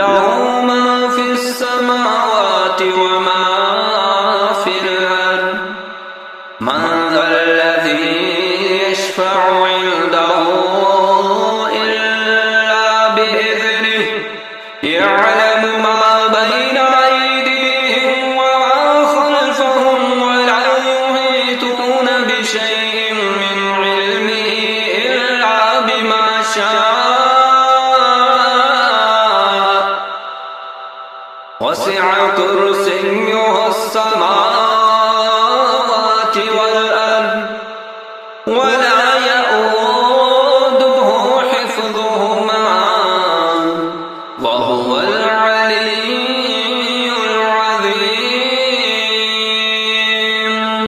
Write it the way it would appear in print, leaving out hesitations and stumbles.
له ما في السماوات وما في الأرض من ذا الذي يشفع عنده إلا بإذنه يعلم ما بين أيديهم وما خلفهم ولا يحيطون بشيء من علمه إلا بما شاء وسع كرسيه السماوات والأرض ولا يؤوده حفظهما وهو العلي